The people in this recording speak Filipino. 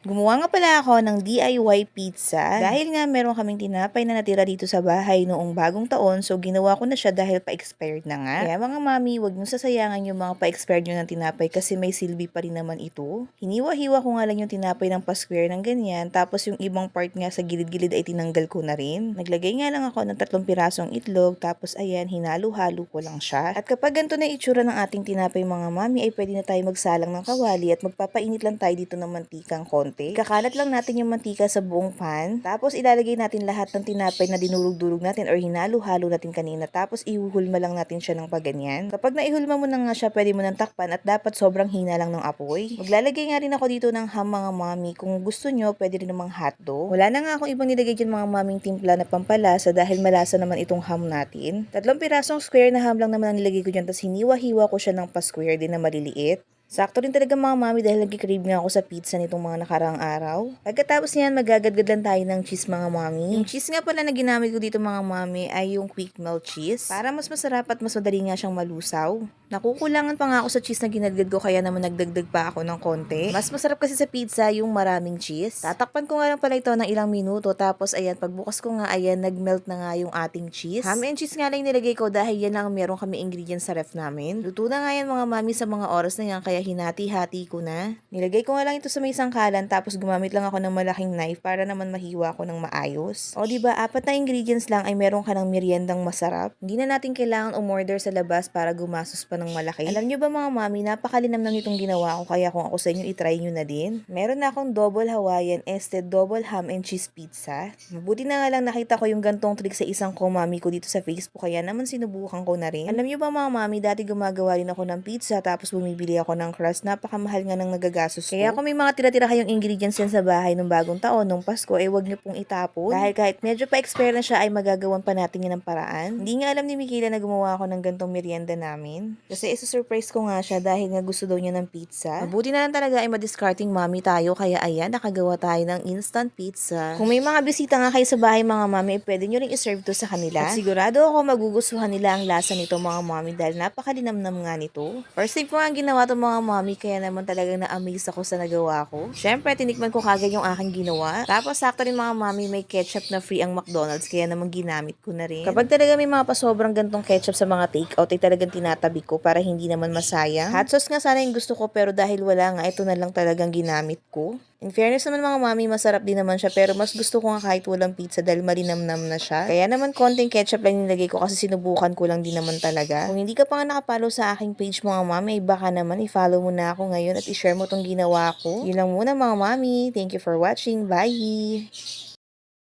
Gumawa nga pala ako ng DIY pizza dahil nga meron kaming tinapay na natira dito sa bahay noong bagong taon, so ginawa ko na siya dahil pa-expired na nga. Kaya mga mami, wag nyo sasayangan yung mga pa-expired nyo ng tinapay kasi may silbi pa rin naman ito. Hiniwa-hiwa ko nga lang yung tinapay ng pa-square ng ganyan, tapos yung ibang part nga sa gilid-gilid ay tinanggal ko na rin. Naglagay nga lang ako ng 3 pirasong itlog, tapos ayan, hinalo-halo ko lang siya. At kapag ganito na itsura ng ating tinapay mga mami, ay pwede na tayo magsalang ng kawali at magpapainit lang tayo dito ng mantikang konti. Kakalat lang natin yung mantika sa buong pan. Tapos ilalagay natin lahat ng tinapay na dinurog-durog natin or hinalo-halo natin kanina. Tapos ihuhulma lang natin siya ng paganyan. Kapag naihulma mo na nga siya, pwede mo nang takpan at dapat sobrang hina lang ng apoy. Maglalagay nga rin ako dito ng ham mga mami. Kung gusto nyo, pwede rin namang hotdog. Wala na nga akong ibang nilagay dyan mga maming timpla na pampalasa dahil malasa naman itong ham natin. 3 pirasong square na ham lang naman ang nilagay ko dyan. Tapos hiniwa-hiwa ko siya ng pa-square din na maliliit. Sakto rin talaga mga mami dahil nag-crave nga ako sa pizza nitong mga nakaraang araw. Pagkatapos niyan, magagadgad lang tayo ng cheese mga mami. Yung cheese nga pala na ginamit ko dito mga mami ay yung quick melt cheese. Para mas masarap at mas madali nga siyang malusaw. Nakukulangan pa nga ako sa cheese na ginadgad ko kaya naman nagdagdag pa ako ng konti. Mas masarap kasi sa pizza yung maraming cheese. Tatakpan ko nga lang pala ito ng ilang minuto tapos ayan, pagbukas ko nga ayan, nagmelt na nga yung ating cheese. Ham and cheese nga lang nilagay ko dahil yan lang meron kami ingredients sa ref namin. Luto na nga yan mga mami sa mga oras na yan kaya hinati-hati ko na. Nilagay ko nga lang ito sa may sangkalan tapos gumamit lang ako ng malaking knife para naman mahiwa ko ng maayos. O diba, 4 na ingredients lang ay meron ka ng meriendang masarap. Hindi na natin kailangan umorder sa labas para gumastos pa ng malaki. Alam nyo ba mga mami, napakalinam lang itong ginawa ko kaya kung ako sa inyo, itry nyo na din. Meron na akong double Hawaiian double ham and cheese pizza. Mabuti na nga lang nakita ko yung gantong trick sa isang mami ko dito sa Facebook kaya naman sinubukan ko na rin. Alam nyo ba mga mami, dati gumagawa rin ako ng pizza tapos bumibili ako ng crust. Napakamahal nga ng nagagastos ko. Kaya kung may mga tira-tira kayong ingredients yan sa bahay nung bagong taon, nung Pasko, eh wag nyo pong itapon. Dahil kahit medyo pa-expire na siya ay magagawan pa natin yan ng paraan. Hindi nga alam ni Mikila na gumawa ako ng gantong merienda namin. Kasi surprise ko nga siya dahil nga gusto daw niya ng pizza. Mabuti na lang talaga ay madiscarding mami tayo kaya ayan, nakagawa tayo ng instant pizza. Kung may mga bisita nga kayo sa bahay mga mami, pwede nyo ring iserve to sa kanila. At sigurado ako magugustuhan nila ang lasa nito mga mami dahil napakalinamnam nga nito. First time ko nga ginawa to mga mami kaya naman talagang na-amaze ako sa nagawa ko. Syempre, tinikman ko kagad yung aking ginawa. Tapos sakto rin mga mami may ketchup na free ang McDonald's kaya naman ginamit ko na rin. Kapag talaga may mga pasobrang gantong ketchup sa mga take-out ay talagang tinatabi ko para hindi naman masayang. Hot sauce nga sana yung gusto ko pero dahil wala nga, ito na lang talagang ginamit ko. In fairness naman mga mami, masarap din naman siya pero mas gusto ko nga kahit walang pizza dahil malinamnam na siya. Kaya naman konting ketchup lang nilagay ko kasi sinubukan ko lang din naman talaga. Kung hindi ka pa nga nakapollow sa aking page mga mami, baka naman i-follow mo na ako ngayon at i-share mo tong ginawa ko. Yun lang muna mga mami. Thank you for watching. Bye!